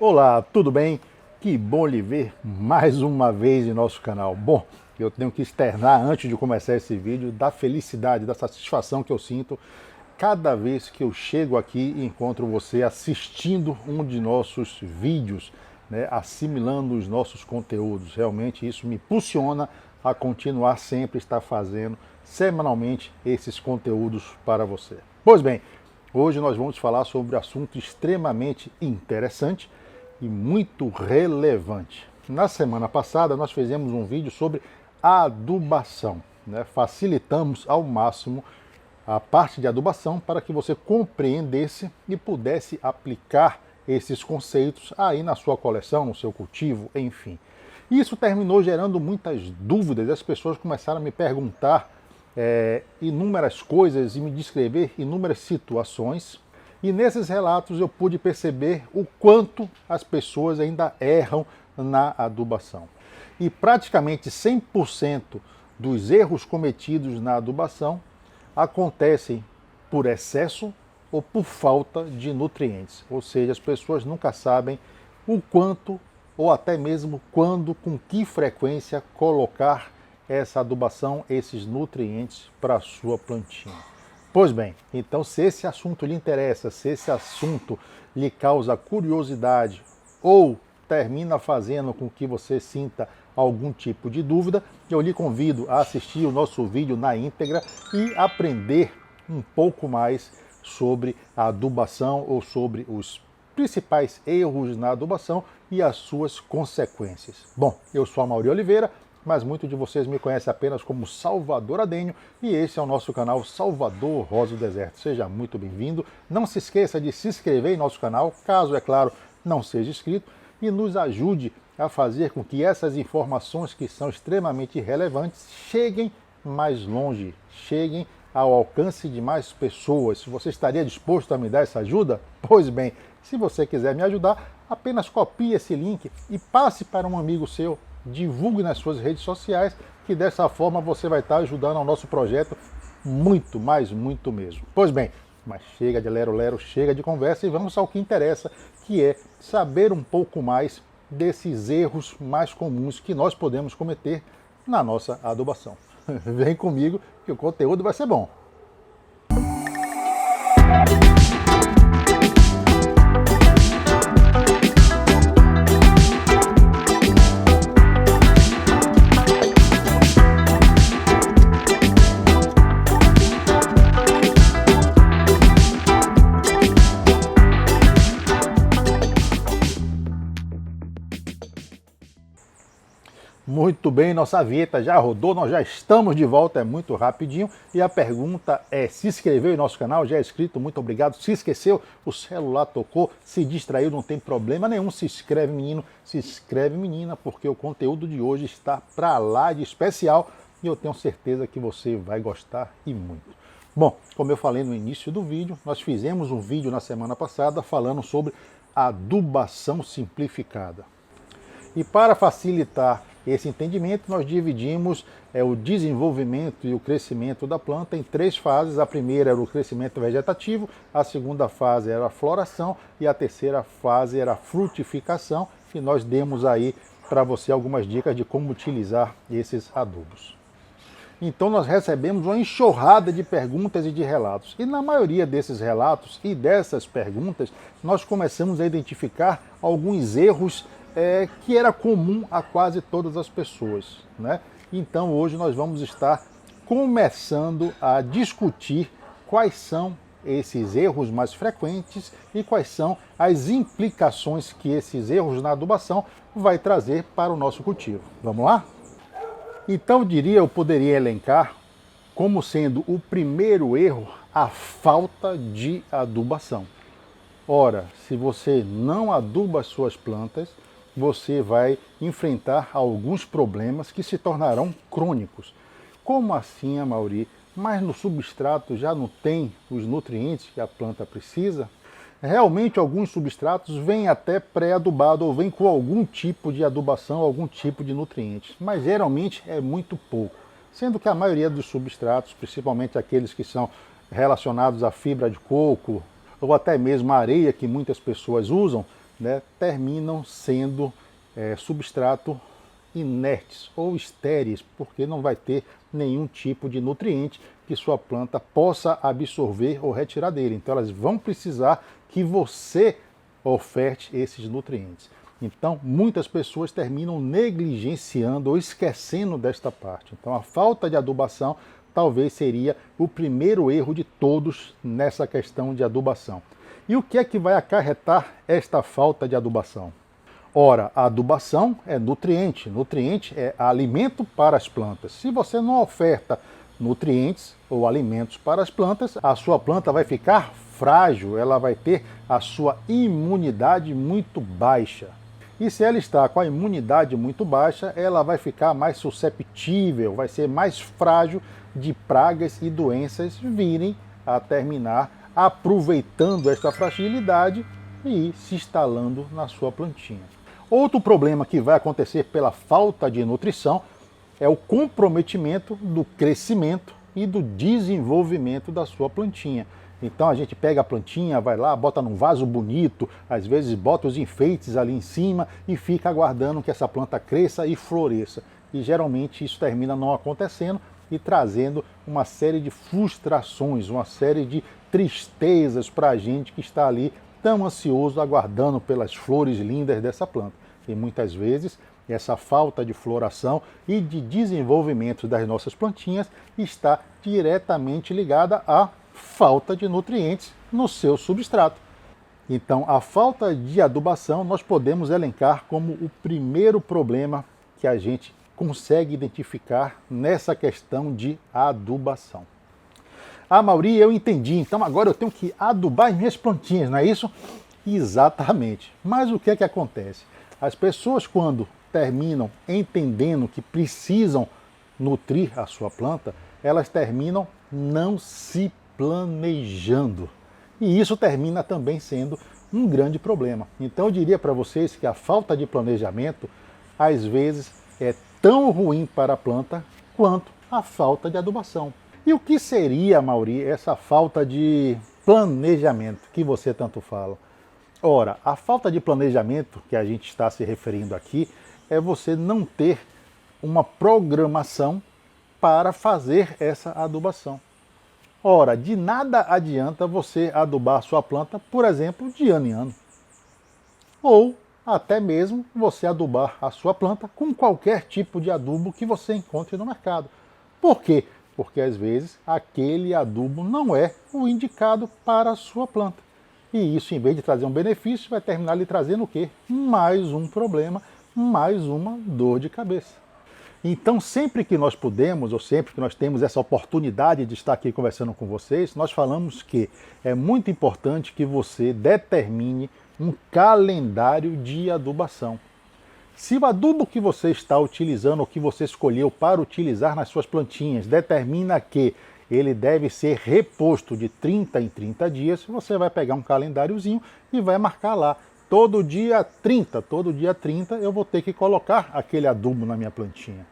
Olá, tudo bem? Que bom lhe ver mais uma vez em nosso canal. Bom, eu tenho que externar antes de começar esse vídeo da felicidade, da satisfação que eu sinto cada vez que eu chego aqui e encontro você assistindo um de nossos vídeos, né, assimilando os nossos conteúdos. Realmente isso me impulsiona a continuar sempre estar fazendo semanalmente esses conteúdos para você. Pois bem, hoje nós vamos falar sobre um assunto extremamente interessante e muito relevante. Na semana passada nós fizemos um vídeo sobre adubação, né? Facilitamos ao máximo a parte de adubação para que você compreendesse e pudesse aplicar esses conceitos aí na sua coleção, no seu cultivo, enfim. Isso terminou gerando muitas dúvidas, as pessoas começaram a me perguntar inúmeras coisas e me descrever inúmeras situações. E nesses relatos eu pude perceber o quanto as pessoas ainda erram na adubação. E praticamente 100% dos erros cometidos na adubação acontecem por excesso ou por falta de nutrientes. Ou seja, as pessoas nunca sabem o quanto ou até mesmo quando, com que frequência colocar essa adubação, esses nutrientes para a sua plantinha. Pois bem, então se esse assunto lhe interessa, se esse assunto lhe causa curiosidade ou termina fazendo com que você sinta algum tipo de dúvida, eu lhe convido a assistir o nosso vídeo na íntegra e aprender um pouco mais sobre a adubação ou sobre os principais erros na adubação e as suas consequências. Bom, eu sou Amaury Oliveira, mas muitos de vocês me conhecem apenas como Salvador Adenio e esse é o nosso canal Salvador Rosa do Deserto. Seja muito bem-vindo. Não se esqueça de se inscrever em nosso canal, caso, é claro, não seja inscrito, e nos ajude a fazer com que essas informações que são extremamente relevantes cheguem mais longe, cheguem ao alcance de mais pessoas. Se você estaria disposto a me dar essa ajuda? Pois bem, se você quiser me ajudar, apenas copie esse link e passe para um amigo seu, divulgue nas suas redes sociais, que dessa forma você vai estar ajudando ao nosso projeto muito, mas muito mesmo. Pois bem, mas chega de lero-lero, chega de conversa e vamos ao que interessa, que é saber um pouco mais desses erros mais comuns que nós podemos cometer na nossa adubação. Vem comigo que o conteúdo vai ser bom. Muito bem, nossa vinheta já rodou, nós já estamos de volta, é muito rapidinho. E a pergunta é, se inscreveu em nosso canal? Já é inscrito, muito obrigado. Se esqueceu, o celular tocou, se distraiu, não tem problema nenhum. Se inscreve, menino, se inscreve, menina, porque o conteúdo de hoje está pra lá de especial e eu tenho certeza que você vai gostar e muito. Bom, como eu falei no início do vídeo, nós fizemos um vídeo na semana passada falando sobre adubação simplificada. E para facilitar esse entendimento, nós dividimos o desenvolvimento e o crescimento da planta em três fases. A primeira era o crescimento vegetativo, a segunda fase era a floração e a terceira fase era a frutificação. E nós demos aí para você algumas dicas de como utilizar esses adubos. Então nós recebemos uma enxurrada de perguntas e de relatos. E na maioria desses relatos e dessas perguntas, nós começamos a identificar alguns erros que era comum a quase todas as pessoas, né? Então hoje nós vamos estar começando a discutir quais são esses erros mais frequentes e quais são as implicações que esses erros na adubação vai trazer para o nosso cultivo. Vamos lá? Então eu poderia elencar como sendo o primeiro erro a falta de adubação. Ora, se você não aduba as suas plantas, você vai enfrentar alguns problemas que se tornarão crônicos. Como assim, Amaury? Mas no substrato já não tem os nutrientes que a planta precisa? Realmente alguns substratos vêm até pré-adubado ou vêm com algum tipo de adubação, algum tipo de nutrientes, mas geralmente é muito pouco. Sendo que a maioria dos substratos, principalmente aqueles que são relacionados à fibra de coco ou até mesmo a areia que muitas pessoas usam, né, terminam sendo substrato inertes ou estéreis, porque não vai ter nenhum tipo de nutriente que sua planta possa absorver ou retirar dele. Então elas vão precisar que você oferte esses nutrientes. Então muitas pessoas terminam negligenciando ou esquecendo desta parte. Então a falta de adubação talvez seria o primeiro erro de todos nessa questão de adubação. E o que é que vai acarretar esta falta de adubação? Ora, a adubação é nutriente. Nutriente é alimento para as plantas. Se você não oferta nutrientes ou alimentos para as plantas, a sua planta vai ficar frágil, ela vai ter a sua imunidade muito baixa. E se ela está com a imunidade muito baixa, ela vai ficar mais susceptível, vai ser mais frágil de pragas e doenças virem a terminar aproveitando esta fragilidade e se instalando na sua plantinha. Outro problema que vai acontecer pela falta de nutrição é o comprometimento do crescimento e do desenvolvimento da sua plantinha. Então a gente pega a plantinha, vai lá, bota num vaso bonito, às vezes bota os enfeites ali em cima e fica aguardando que essa planta cresça e floresça. E geralmente isso termina não acontecendo e trazendo uma série de frustrações, uma série de tristezas para a gente que está ali tão ansioso aguardando pelas flores lindas dessa planta. E muitas vezes essa falta de floração e de desenvolvimento das nossas plantinhas está diretamente ligada à falta de nutrientes no seu substrato. Então, a falta de adubação nós podemos elencar como o primeiro problema que a gente consegue identificar nessa questão de adubação. Ah, Mauri, eu entendi, então agora eu tenho que adubar as minhas plantinhas, não é isso? Exatamente. Mas o que é que acontece? As pessoas, quando terminam entendendo que precisam nutrir a sua planta, elas terminam não se planejando. E isso termina também sendo um grande problema. Então eu diria para vocês que a falta de planejamento, às vezes, é tão ruim para a planta quanto a falta de adubação. E o que seria, Mauri, essa falta de planejamento que você tanto fala? Ora, a falta de planejamento que a gente está se referindo aqui é você não ter uma programação para fazer essa adubação. Ora, de nada adianta você adubar a sua planta, por exemplo, de ano em ano. Ou até mesmo você adubar a sua planta com qualquer tipo de adubo que você encontre no mercado. Por quê? Porque às vezes aquele adubo não é o indicado para a sua planta. E isso, em vez de trazer um benefício, vai terminar lhe trazendo o quê? Mais um problema, mais uma dor de cabeça. Então, sempre que nós podemos, ou sempre que nós temos essa oportunidade de estar aqui conversando com vocês, nós falamos que é muito importante que você determine um calendário de adubação. Se o adubo que você está utilizando, ou que você escolheu para utilizar nas suas plantinhas, determina que ele deve ser reposto de 30 em 30 dias, você vai pegar um calendáriozinho e vai marcar lá. Todo dia 30 eu vou ter que colocar aquele adubo na minha plantinha.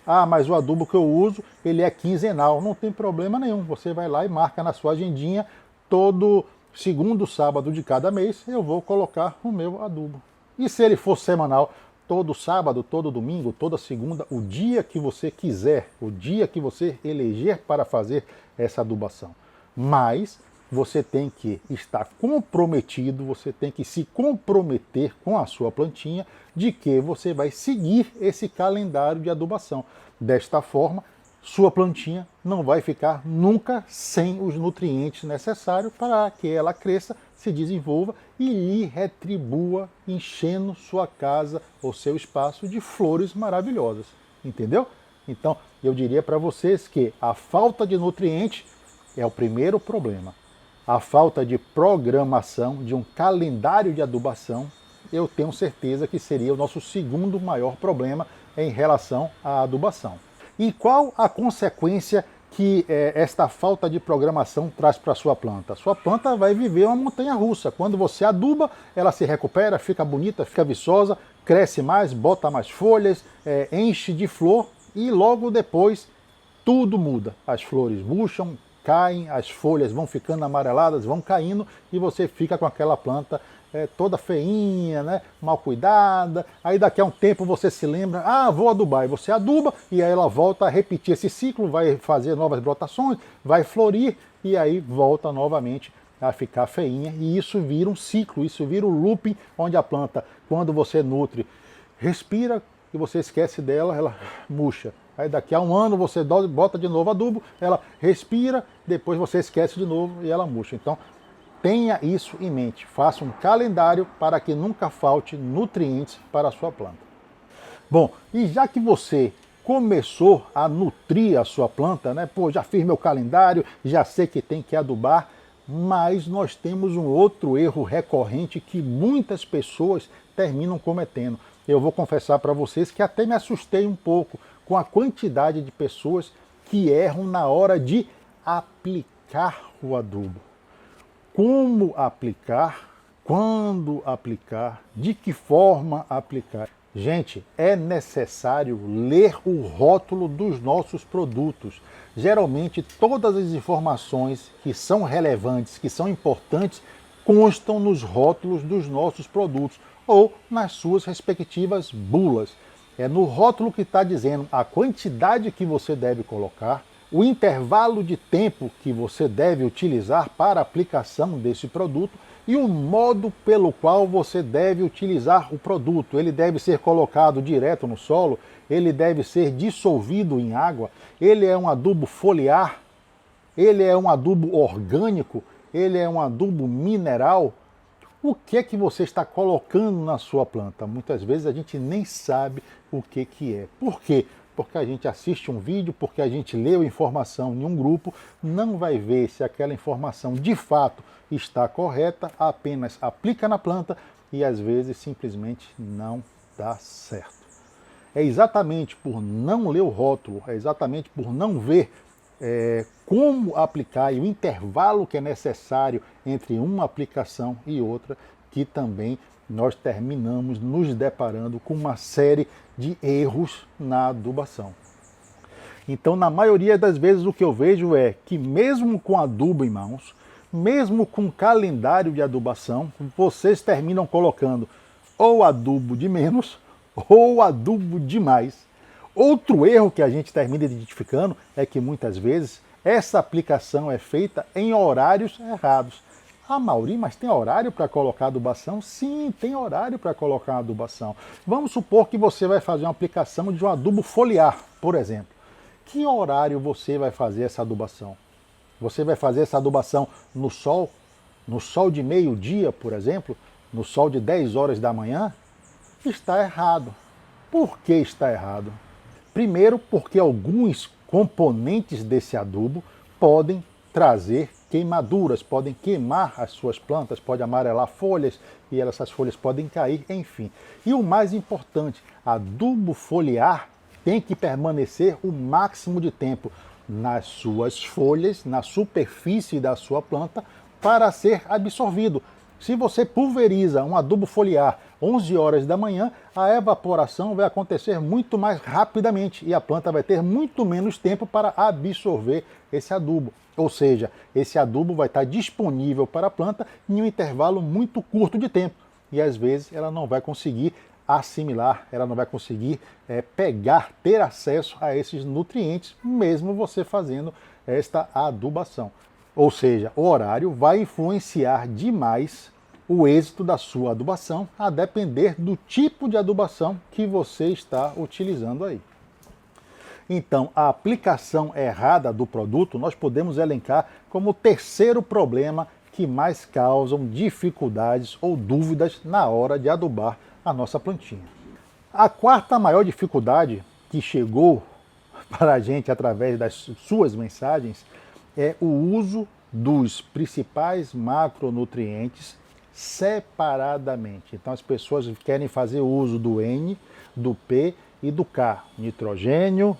Ah, mas o adubo que eu uso, ele é quinzenal. Não tem problema nenhum. Você vai lá e marca na sua agendinha, todo segundo sábado de cada mês eu vou colocar o meu adubo. E se ele for semanal, todo sábado, todo domingo, toda segunda, o dia que você quiser, o dia que você eleger para fazer essa adubação. Mas você tem que estar comprometido, você tem que se comprometer com a sua plantinha de que você vai seguir esse calendário de adubação. Desta forma, sua plantinha não vai ficar nunca sem os nutrientes necessários para que ela cresça, se desenvolva e lhe retribua, enchendo sua casa ou seu espaço de flores maravilhosas. Entendeu? Então, eu diria para vocês que a falta de nutrientes é o primeiro problema. A falta de programação, de um calendário de adubação, eu tenho certeza que seria o nosso segundo maior problema em relação à adubação. E qual a consequência que esta falta de programação traz para a sua planta? Sua planta vai viver uma montanha-russa. Quando você aduba, ela se recupera, fica bonita, fica viçosa, cresce mais, bota mais folhas, enche de flor e logo depois tudo muda. As flores murcham, caem, as folhas vão ficando amareladas, vão caindo e você fica com aquela planta toda feinha, né, mal cuidada, aí daqui a um tempo você se lembra, vou adubar, e você aduba, e aí ela volta a repetir esse ciclo, vai fazer novas brotações, vai florir, e aí volta novamente a ficar feinha, e isso vira um ciclo, isso vira um looping, onde a planta, quando você nutre, respira, e você esquece dela, ela murcha. Aí daqui a um ano você bota de novo adubo, ela respira, depois você esquece de novo e ela murcha. Então, tenha isso em mente. Faça um calendário para que nunca falte nutrientes para a sua planta. Bom, e já que você começou a nutrir a sua planta, né? Pô, já fiz meu calendário, já sei que tem que adubar, mas nós temos um outro erro recorrente que muitas pessoas terminam cometendo. Eu vou confessar para vocês que até me assustei um pouco com a quantidade de pessoas que erram na hora de aplicar o adubo. Como aplicar, quando aplicar, de que forma aplicar. Gente, é necessário ler o rótulo dos nossos produtos. Geralmente, todas as informações que são relevantes, que são importantes, constam nos rótulos dos nossos produtos ou nas suas respectivas bulas. É no rótulo que está dizendo a quantidade que você deve colocar, o intervalo de tempo que você deve utilizar para a aplicação desse produto e o modo pelo qual você deve utilizar o produto. Ele deve ser colocado direto no solo, ele deve ser dissolvido em água, ele é um adubo foliar, ele é um adubo orgânico, ele é um adubo mineral. O que é que você está colocando na sua planta? Muitas vezes a gente nem sabe o que é. Por quê? Porque a gente assiste um vídeo, porque a gente leu informação em um grupo, não vai ver se aquela informação de fato está correta, apenas aplica na planta e às vezes simplesmente não dá certo. É exatamente por não ler o rótulo, é exatamente por não ver como aplicar e o intervalo que é necessário entre uma aplicação e outra, que também nós terminamos nos deparando com uma série de erros na adubação. Então, na maioria das vezes, o que eu vejo é que mesmo com adubo em mãos, mesmo com calendário de adubação, vocês terminam colocando ou adubo de menos ou adubo de mais. Outro erro que a gente termina identificando é que muitas vezes essa aplicação é feita em horários errados. Mauri, mas tem horário para colocar adubação? Sim, tem horário para colocar adubação. Vamos supor que você vai fazer uma aplicação de um adubo foliar, por exemplo. Que horário você vai fazer essa adubação? Você vai fazer essa adubação no sol? No sol de meio-dia, por exemplo? No sol de 10 horas da manhã? Está errado. Por que está errado? Primeiro, porque alguns componentes desse adubo podem trazer queimaduras, podem queimar as suas plantas, pode amarelar folhas e essas folhas podem cair, enfim. E o mais importante, adubo foliar tem que permanecer o máximo de tempo nas suas folhas, na superfície da sua planta, para ser absorvido. Se você pulveriza um adubo foliar 11 horas da manhã, a evaporação vai acontecer muito mais rapidamente e a planta vai ter muito menos tempo para absorver esse adubo. Ou seja, esse adubo vai estar disponível para a planta em um intervalo muito curto de tempo. E às vezes ela não vai conseguir assimilar, ela não vai conseguir ter acesso a esses nutrientes, mesmo você fazendo esta adubação. Ou seja, o horário vai influenciar demais o êxito da sua adubação, a depender do tipo de adubação que você está utilizando aí. Então, a aplicação errada do produto nós podemos elencar como o terceiro problema que mais causam dificuldades ou dúvidas na hora de adubar a nossa plantinha. A quarta maior dificuldade que chegou para a gente através das suas mensagens é o uso dos principais macronutrientes separadamente. Então as pessoas querem fazer uso do N, do P e do K, nitrogênio,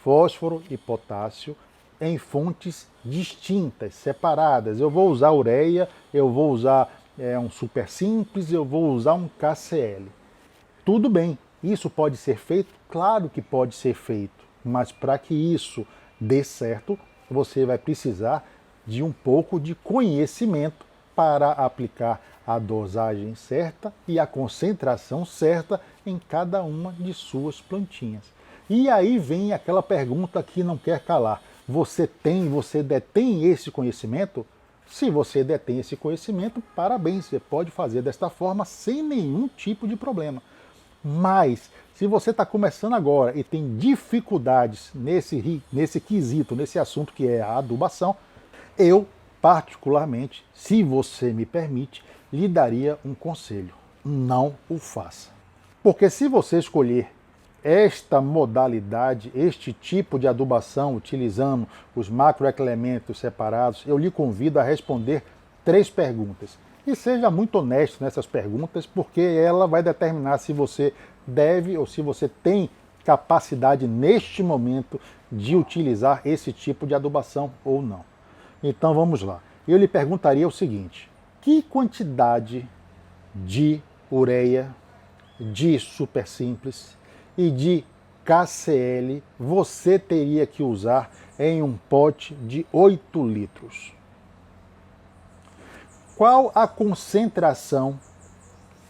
fósforo e potássio, em fontes distintas, separadas. Eu vou usar ureia, eu vou usar um super simples, eu vou usar um KCl. Tudo bem, isso pode ser feito? Claro que pode ser feito, mas para que isso dê certo, você vai precisar de um pouco de conhecimento para aplicar a dosagem certa e a concentração certa em cada uma de suas plantinhas. E aí vem aquela pergunta que não quer calar. Você detém esse conhecimento? Se você detém esse conhecimento, parabéns, você pode fazer desta forma sem nenhum tipo de problema. Mas, se você está começando agora e tem dificuldades nesse quesito, nesse assunto que é a adubação, eu, particularmente, se você me permite, lhe daria um conselho: não o faça. Porque se você escolher esta modalidade, este tipo de adubação, utilizando os macroelementos separados, eu lhe convido a responder 3 perguntas. E seja muito honesto nessas perguntas, porque ela vai determinar se você deve ou se você tem capacidade neste momento de utilizar esse tipo de adubação ou não. Então vamos lá. Eu lhe perguntaria o seguinte: que quantidade de ureia, de super simples e de KCl você teria que usar em um pote de 8 litros? Qual a concentração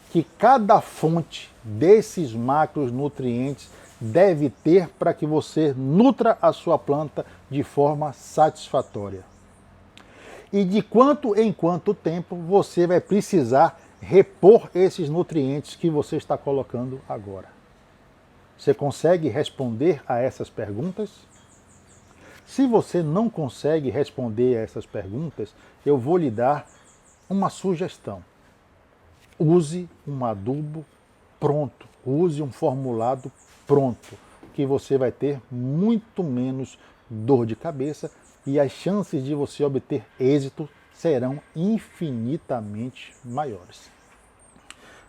que cada fonte desses macronutrientes deve ter para que você nutra a sua planta de forma satisfatória? E de quanto em quanto tempo você vai precisar repor esses nutrientes que você está colocando agora? Você consegue responder a essas perguntas? Se você não consegue responder a essas perguntas, eu vou lhe dar uma sugestão. Use um adubo pronto, use um formulado pronto, que você vai ter muito menos dor de cabeça e as chances de você obter êxito serão infinitamente maiores.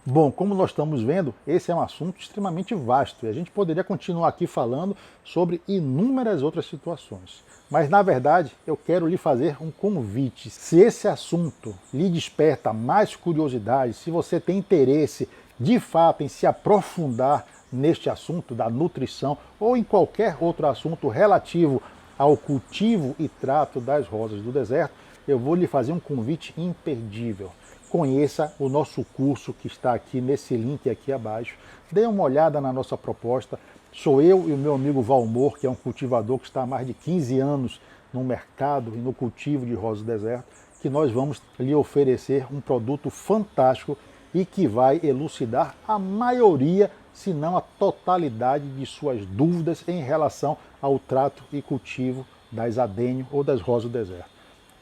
Bom, como nós estamos vendo, esse é um assunto extremamente vasto e a gente poderia continuar aqui falando sobre inúmeras outras situações. Mas, na verdade, eu quero lhe fazer um convite. Se esse assunto lhe desperta mais curiosidade, se você tem interesse, de fato, em se aprofundar neste assunto da nutrição ou em qualquer outro assunto relativo ao cultivo e trato das rosas do deserto, eu vou lhe fazer um convite imperdível. Conheça o nosso curso que está aqui nesse link aqui abaixo. Dê uma olhada na nossa proposta. Sou eu e o meu amigo Valmor, que é um cultivador que está há mais de 15 anos no mercado e no cultivo de rosas do deserto, que nós vamos lhe oferecer um produto fantástico e que vai elucidar a maioria, se não a totalidade de suas dúvidas em relação ao trato e cultivo das adênio ou das rosas do deserto.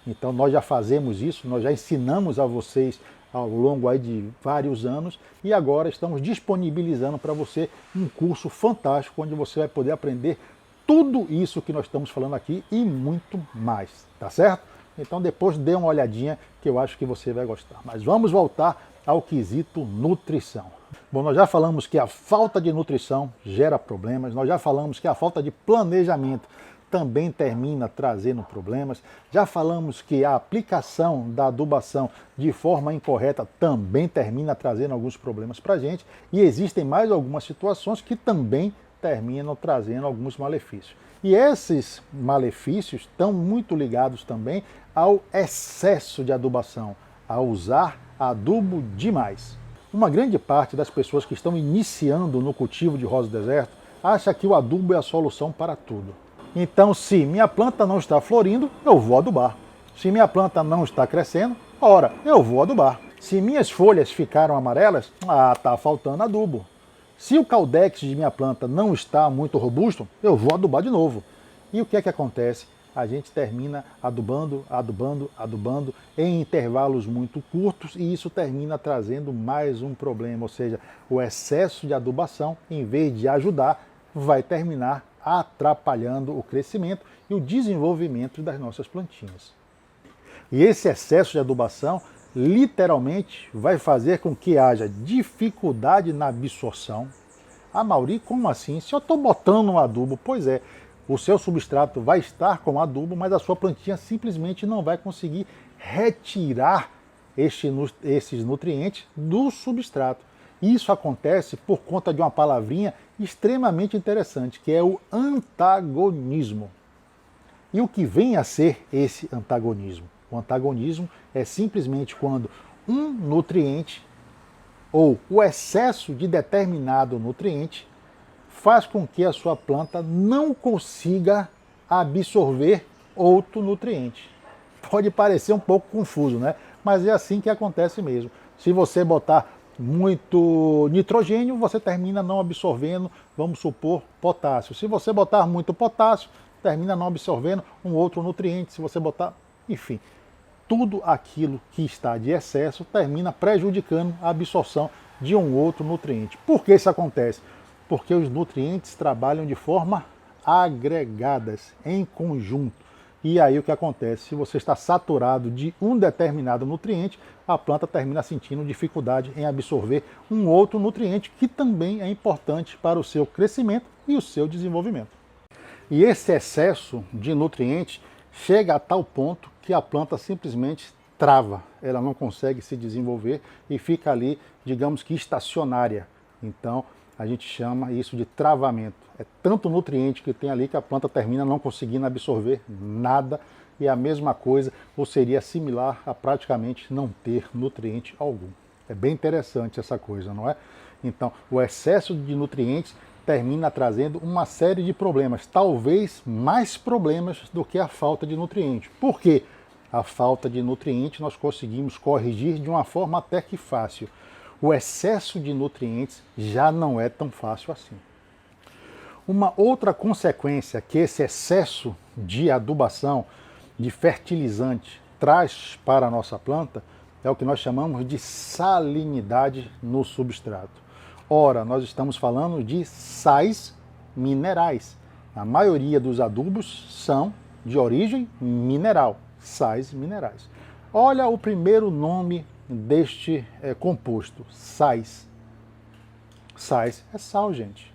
Então nós já fazemos isso, nós já ensinamos a vocês ao longo aí de vários anos e agora estamos disponibilizando para você um curso fantástico onde você vai poder aprender tudo isso que nós estamos falando aqui e muito mais, tá certo? Então depois dê uma olhadinha que eu acho que você vai gostar. Mas vamos voltar ao quesito nutrição. Bom, nós já falamos que a falta de nutrição gera problemas, nós já falamos que a falta de planejamento também termina trazendo problemas. Já falamos que a aplicação da adubação de forma incorreta também termina trazendo alguns problemas para a gente. E existem mais algumas situações que também terminam trazendo alguns malefícios. E esses malefícios estão muito ligados também ao excesso de adubação, a usar adubo demais. Uma grande parte das pessoas que estão iniciando no cultivo de rosa do deserto acha que o adubo é a solução para tudo. Então, se minha planta não está florindo, eu vou adubar. Se minha planta não está crescendo, ora, eu vou adubar. Se minhas folhas ficaram amarelas, está faltando adubo. Se o caudex de minha planta não está muito robusto, eu vou adubar de novo. E o que é que acontece? A gente termina adubando em intervalos muito curtos e isso termina trazendo mais um problema, ou seja, o excesso de adubação, em vez de ajudar, vai terminar atrapalhando o crescimento e o desenvolvimento das nossas plantinhas. E esse excesso de adubação literalmente vai fazer com que haja dificuldade na absorção. Ah, Mauri, como assim? Se eu estou botando um adubo, pois é, o seu substrato vai estar com adubo, mas a sua plantinha simplesmente não vai conseguir retirar esses nutrientes do substrato. Isso acontece por conta de uma palavrinha extremamente interessante, que é o antagonismo. E o que vem a ser esse antagonismo? O antagonismo é simplesmente quando um nutriente ou o excesso de determinado nutriente faz com que a sua planta não consiga absorver outro nutriente. Pode parecer um pouco confuso, né? Mas é assim que acontece mesmo. Se você botar muito nitrogênio, você termina não absorvendo, vamos supor, potássio. Se você botar muito potássio, termina não absorvendo um outro nutriente. Se você botar, enfim, tudo aquilo que está de excesso termina prejudicando a absorção de um outro nutriente. Por que isso acontece? Porque os nutrientes trabalham de forma agregadas, em conjunto. E aí o que acontece? Se você está saturado de um determinado nutriente, a planta termina sentindo dificuldade em absorver um outro nutriente que também é importante para o seu crescimento e o seu desenvolvimento. E esse excesso de nutrientes chega a tal ponto que a planta simplesmente trava, ela não consegue se desenvolver e fica ali, digamos que estacionária. Então, a gente chama isso de travamento. É tanto nutriente que tem ali que a planta termina não conseguindo absorver nada, e a mesma coisa, ou seria similar a praticamente não ter nutriente algum. É bem interessante essa coisa, não é? Então, o excesso de nutrientes termina trazendo uma série de problemas, talvez mais problemas do que a falta de nutriente. Por quê? A falta de nutriente nós conseguimos corrigir de uma forma até que fácil. O excesso de nutrientes já não é tão fácil assim. Uma outra consequência que esse excesso de adubação, de fertilizante, traz para a nossa planta é o que nós chamamos de salinidade no substrato. Ora, nós estamos falando de sais minerais. A maioria dos adubos são de origem mineral, sais minerais. Olha o primeiro nome deste composto, sais. Sais é sal, gente.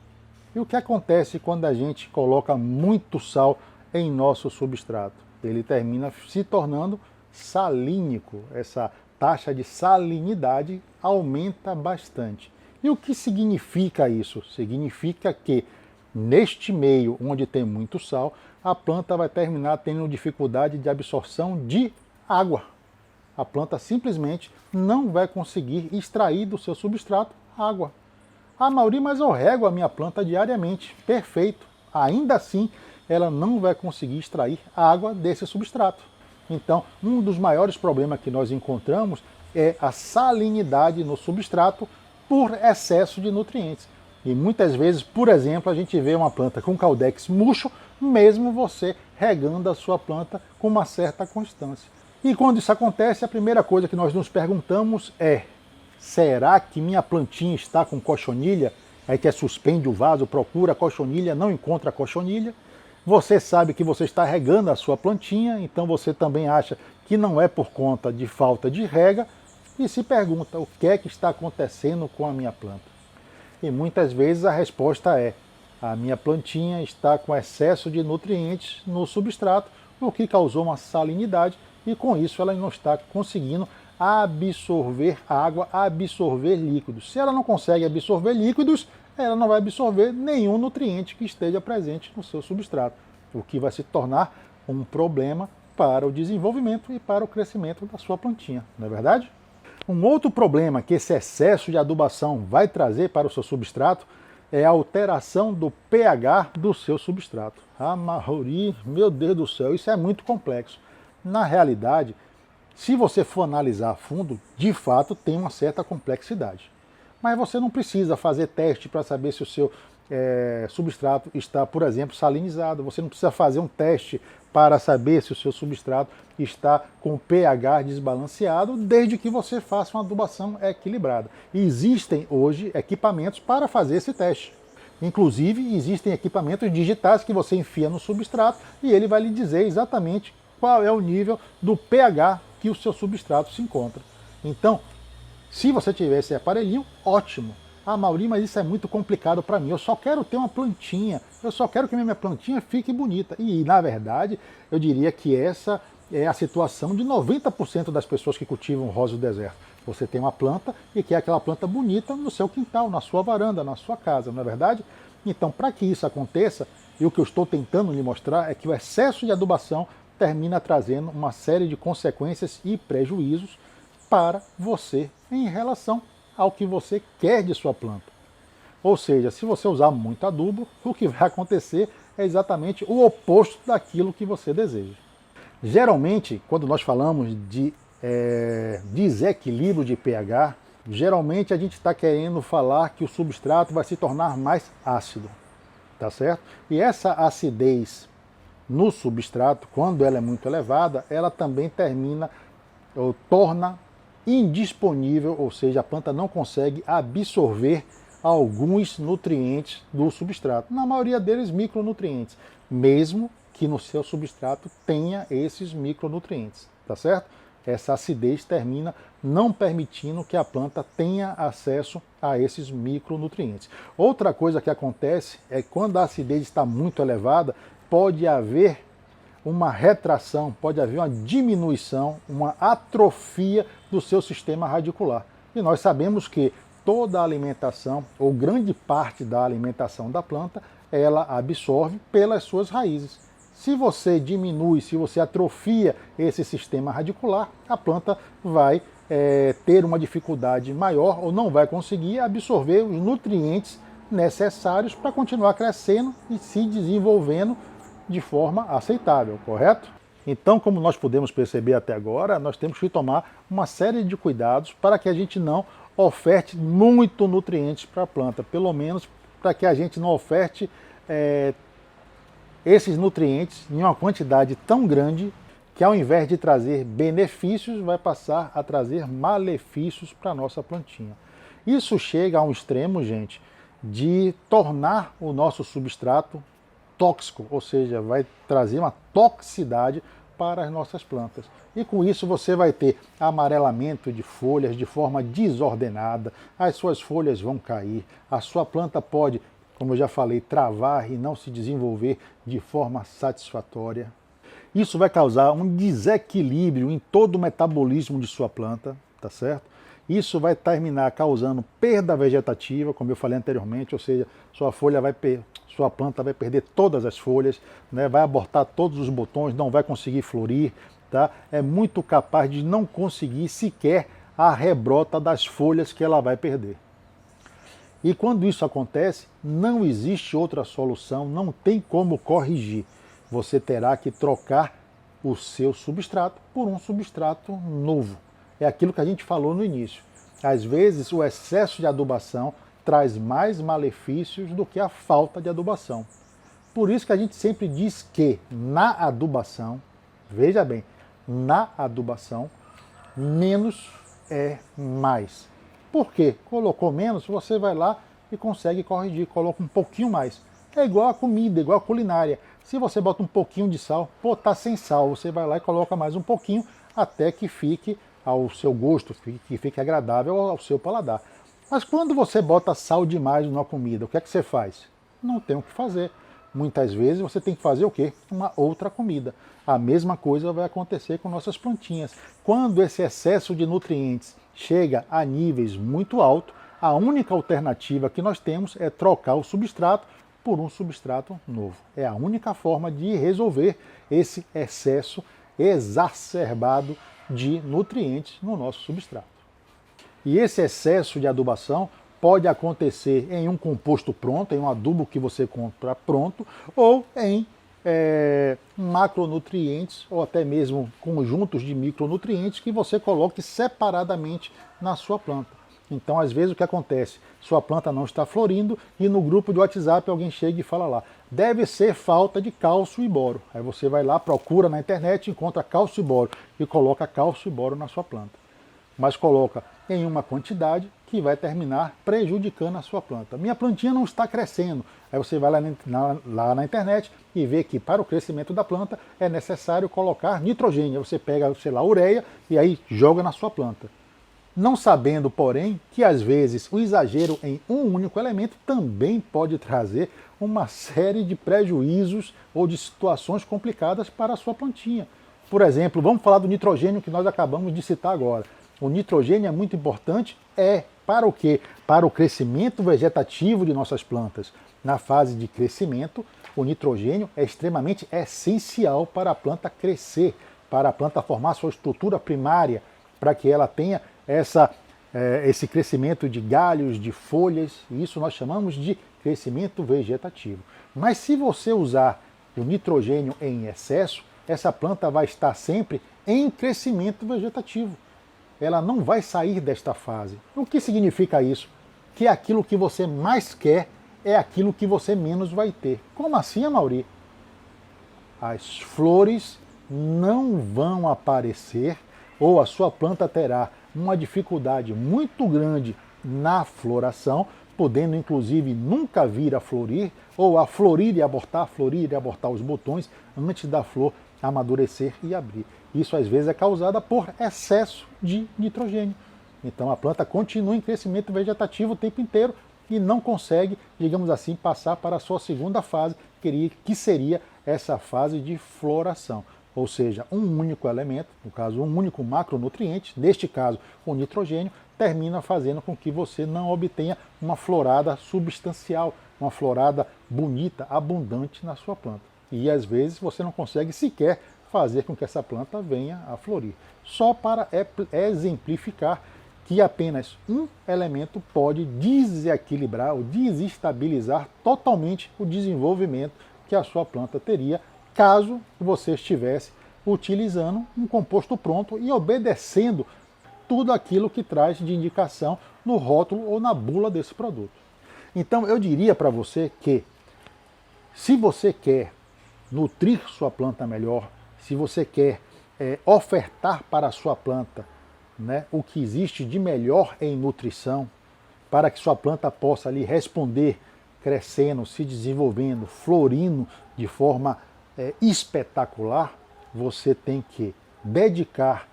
E o que acontece quando a gente coloca muito sal em nosso substrato? Ele termina se tornando salínico. Essa taxa de salinidade aumenta bastante. E o que significa isso? Significa que neste meio onde tem muito sal, a planta vai terminar tendo dificuldade de absorção de água. A planta simplesmente não vai conseguir extrair do seu substrato água. Ah, Mauri, mas eu rego a minha planta diariamente. Perfeito. Ainda assim, ela não vai conseguir extrair água desse substrato. Então, um dos maiores problemas que nós encontramos é a salinidade no substrato por excesso de nutrientes. E muitas vezes, por exemplo, a gente vê uma planta com caudex murcho, mesmo você regando a sua planta com uma certa constância. E quando isso acontece, a primeira coisa que nós nos perguntamos é: será que minha plantinha está com cochonilha? Aí que suspende o vaso, procura a cochonilha, não encontra a cochonilha. Você sabe que você está regando a sua plantinha, então você também acha que não é por conta de falta de rega e se pergunta: o que é que está acontecendo com a minha planta? E muitas vezes a resposta é: a minha plantinha está com excesso de nutrientes no substrato, o que causou uma salinidade, e com isso ela não está conseguindo absorver água, absorver líquidos. Se ela não consegue absorver líquidos, ela não vai absorver nenhum nutriente que esteja presente no seu substrato, o que vai se tornar um problema para o desenvolvimento e para o crescimento da sua plantinha, não é verdade? Um outro problema que esse excesso de adubação vai trazer para o seu substrato é a alteração do pH do seu substrato. Ah, Mauri, meu Deus do céu, isso é muito complexo. Na realidade, se você for analisar a fundo, de fato tem uma certa complexidade. Mas você não precisa fazer teste para saber se o seu substrato está, por exemplo, salinizado. Você não precisa fazer um teste para saber se o seu substrato está com pH desbalanceado, desde que você faça uma adubação equilibrada. E existem hoje equipamentos para fazer esse teste. Inclusive, existem equipamentos digitais que você enfia no substrato e ele vai lhe dizer exatamente qual é o nível do pH que o seu substrato se encontra. Então, se você tiver esse aparelhinho, ótimo. Ah, Mauri, mas isso é muito complicado para mim. Eu só quero ter uma plantinha. Eu só quero que minha plantinha fique bonita. E, na verdade, eu diria que essa é a situação de 90% das pessoas que cultivam rosa do deserto. Você tem uma planta e quer aquela planta bonita no seu quintal, na sua varanda, na sua casa, não é verdade? Então, para que isso aconteça, e o que eu estou tentando lhe mostrar é que o excesso de adubação termina trazendo uma série de consequências e prejuízos para você em relação ao que você quer de sua planta. Ou seja, se você usar muito adubo, o que vai acontecer é exatamente o oposto daquilo que você deseja. Geralmente, quando nós falamos de desequilíbrio de pH, geralmente a gente está querendo falar que o substrato vai se tornar mais ácido, tá certo? E essa acidez no substrato, quando ela é muito elevada, ela também termina ou torna indisponível, ou seja, a planta não consegue absorver alguns nutrientes do substrato, na maioria deles micronutrientes, mesmo que no seu substrato tenha esses micronutrientes, tá certo? Essa acidez termina não permitindo que a planta tenha acesso a esses micronutrientes. Outra coisa que acontece é que quando a acidez está muito elevada, pode haver uma retração, pode haver uma diminuição, uma atrofia do seu sistema radicular. E nós sabemos que toda a alimentação, ou grande parte da alimentação da planta, ela absorve pelas suas raízes. Se você diminui, se você atrofia esse sistema radicular, a planta vai ter uma dificuldade maior ou não vai conseguir absorver os nutrientes necessários para continuar crescendo e se desenvolvendo de forma aceitável, correto? Então, como nós podemos perceber até agora, nós temos que tomar uma série de cuidados para que a gente não oferte muito nutrientes para a planta, pelo menos para que a gente não oferte esses nutrientes em uma quantidade tão grande que ao invés de trazer benefícios, vai passar a trazer malefícios para a nossa plantinha. Isso chega a um extremo, gente, de tornar o nosso substrato tóxico, ou seja, vai trazer uma toxicidade para as nossas plantas. E com isso você vai ter amarelamento de folhas de forma desordenada, as suas folhas vão cair, a sua planta pode, como eu já falei, travar e não se desenvolver de forma satisfatória. Isso vai causar um desequilíbrio em todo o metabolismo de sua planta, tá certo? Isso vai terminar causando perda vegetativa, como eu falei anteriormente, ou seja, sua planta vai perder todas as folhas, né? Vai abortar todos os botões, não vai conseguir florir, tá? É muito capaz de não conseguir sequer a rebrota das folhas que ela vai perder. E quando isso acontece, não existe outra solução, não tem como corrigir. Você terá que trocar o seu substrato por um substrato novo. É aquilo que a gente falou no início. Às vezes, o excesso de adubação traz mais malefícios do que a falta de adubação. Por isso que a gente sempre diz que na adubação, veja bem, na adubação, menos é mais. Por quê? Colocou menos, você vai lá e consegue corrigir, coloca um pouquinho mais. É igual a comida, igual a culinária. Se você bota um pouquinho de sal, pô, tá sem sal, você vai lá e coloca mais um pouquinho até que fique ao seu gosto, que fique agradável ao seu paladar. Mas quando você bota sal demais na comida, o que é que você faz? Não tem o que fazer. Muitas vezes você tem que fazer o quê? Uma outra comida. A mesma coisa vai acontecer com nossas plantinhas. Quando esse excesso de nutrientes chega a níveis muito altos, a única alternativa que nós temos é trocar o substrato por um substrato novo. É a única forma de resolver esse excesso exacerbado de nutrientes no nosso substrato. E esse excesso de adubação pode acontecer em um composto pronto, em um adubo que você compra pronto, ou em macronutrientes, ou até mesmo conjuntos de micronutrientes que você coloque separadamente na sua planta. Então, às vezes, o que acontece? Sua planta não está florindo e no grupo de WhatsApp alguém chega e fala lá, deve ser falta de cálcio e boro. Aí você vai lá, procura na internet, encontra cálcio e boro e coloca cálcio e boro na sua planta. Mas coloca em uma quantidade que vai terminar prejudicando a sua planta. Minha plantinha não está crescendo. Aí você vai lá na internet e vê que para o crescimento da planta é necessário colocar nitrogênio. Aí você pega, sei lá, ureia e aí joga na sua planta. Não sabendo, porém, que às vezes o exagero em um único elemento também pode trazer uma série de prejuízos ou de situações complicadas para a sua plantinha. Por exemplo, vamos falar do nitrogênio que nós acabamos de citar agora. O nitrogênio é muito importante, para o quê? Para o crescimento vegetativo de nossas plantas. Na fase de crescimento, o nitrogênio é extremamente essencial para a planta crescer, para a planta formar sua estrutura primária, para que ela tenha esse crescimento de galhos, de folhas, e isso nós chamamos de crescimento vegetativo. Mas se você usar o nitrogênio em excesso, essa planta vai estar sempre em crescimento vegetativo. Ela não vai sair desta fase. O que significa isso? Que aquilo que você mais quer é aquilo que você menos vai ter. Como assim, Amaury? As flores não vão aparecer ou a sua planta terá uma dificuldade muito grande na floração, podendo inclusive nunca vir a florir, ou a florir e abortar os botões antes da flor amadurecer e abrir. Isso às vezes é causado por excesso de nitrogênio. Então a planta continua em crescimento vegetativo o tempo inteiro e não consegue, digamos assim, passar para a sua segunda fase, que seria essa fase de floração. Ou seja, um único elemento, no caso um único macronutriente, neste caso o nitrogênio, termina fazendo com que você não obtenha uma florada substancial, uma florada bonita, abundante na sua planta. E às vezes você não consegue sequer fazer com que essa planta venha a florir. Só para exemplificar que apenas um elemento pode desequilibrar ou desestabilizar totalmente o desenvolvimento que a sua planta teria caso você estivesse utilizando um composto pronto e obedecendo tudo aquilo que traz de indicação no rótulo ou na bula desse produto. Então eu diria para você que se você quer nutrir sua planta melhor, se você quer ofertar para a sua planta, né, o que existe de melhor em nutrição, para que sua planta possa ali responder, crescendo, se desenvolvendo, florindo de forma espetacular, você tem que dedicar,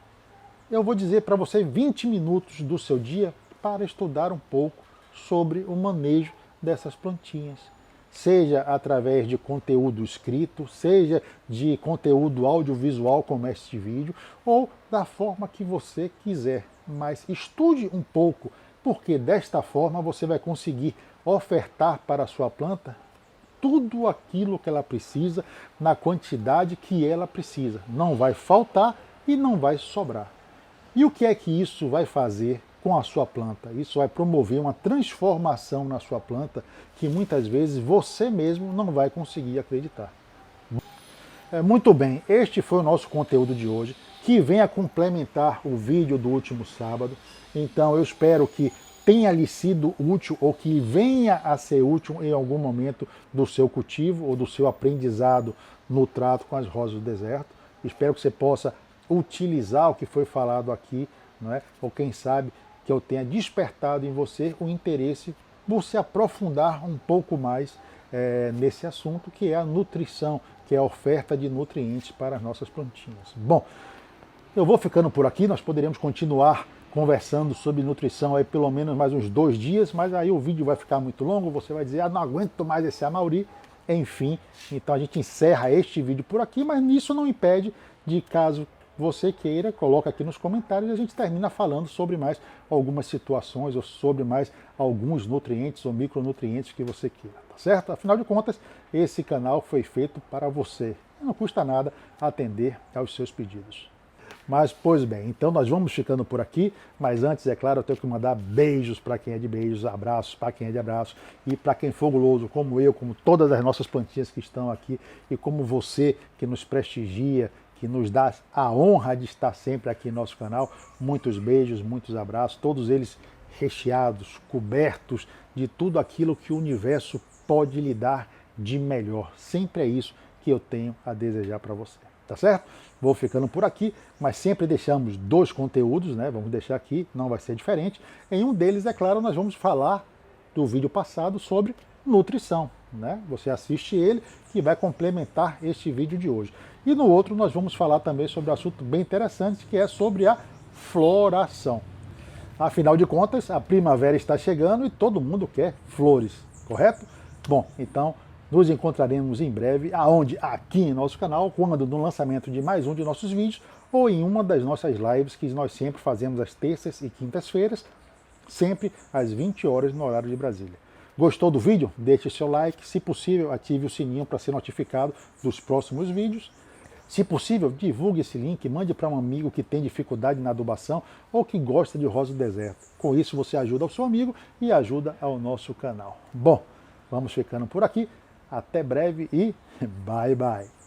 eu vou dizer para você, 20 minutos do seu dia para estudar um pouco sobre o manejo dessas plantinhas. Seja através de conteúdo escrito, seja de conteúdo audiovisual como este vídeo, ou da forma que você quiser. Mas estude um pouco, porque desta forma você vai conseguir ofertar para a sua planta tudo aquilo que ela precisa, na quantidade que ela precisa. Não vai faltar e não vai sobrar. E o que é que isso vai fazer com a sua planta? Isso vai promover uma transformação na sua planta que muitas vezes você mesmo não vai conseguir acreditar. Muito bem, este foi o nosso conteúdo de hoje, que vem a complementar o vídeo do último sábado. Então eu espero que tenha lhe sido útil ou que venha a ser útil em algum momento do seu cultivo ou do seu aprendizado no trato com as rosas do deserto. Espero que você possa utilizar o que foi falado aqui, não é? Ou quem sabe que eu tenha despertado em você o interesse por se aprofundar um pouco mais nesse assunto, que é a nutrição, que é a oferta de nutrientes para as nossas plantinhas. Bom, eu vou ficando por aqui, nós poderíamos continuar conversando sobre nutrição aí pelo menos mais uns 2 dias, mas aí o vídeo vai ficar muito longo, você vai dizer, não aguento mais esse Amaury, enfim, então a gente encerra este vídeo por aqui, mas isso não impede de, caso você queira, coloca aqui nos comentários e a gente termina falando sobre mais algumas situações ou sobre mais alguns nutrientes ou micronutrientes que você queira, tá certo? Afinal de contas, esse canal foi feito para você, não custa nada atender aos seus pedidos. Mas, pois bem, então nós vamos ficando por aqui, mas antes, é claro, eu tenho que mandar beijos para quem é de beijos, abraços para quem é de abraços, e para quem for guloso, como eu, como todas as nossas plantinhas que estão aqui, e como você que nos prestigia, que nos dá a honra de estar sempre aqui no nosso canal, muitos beijos, muitos abraços, todos eles recheados, cobertos de tudo aquilo que o universo pode lhe dar de melhor. Sempre é isso que eu tenho a desejar para você. Tá certo? Vou ficando por aqui, mas sempre deixamos 2 conteúdos, né? Vamos deixar aqui, não vai ser diferente. Em um deles, é claro, nós vamos falar do vídeo passado sobre nutrição, né? Você assiste ele, que vai complementar este vídeo de hoje. E no outro nós vamos falar também sobre um assunto bem interessante, que é sobre a floração. Afinal de contas, a primavera está chegando e todo mundo quer flores, correto? Bom, então nos encontraremos em breve, aonde? Aqui em nosso canal, quando no lançamento de mais um de nossos vídeos, ou em uma das nossas lives que nós sempre fazemos às terças e quintas-feiras, sempre às 20 horas no horário de Brasília. Gostou do vídeo? Deixe seu like, se possível ative o sininho para ser notificado dos próximos vídeos. Se possível, divulgue esse link, mande para um amigo que tem dificuldade na adubação ou que gosta de rosa do deserto. Com isso você ajuda o seu amigo e ajuda ao nosso canal. Bom, vamos ficando por aqui. Até breve e bye bye.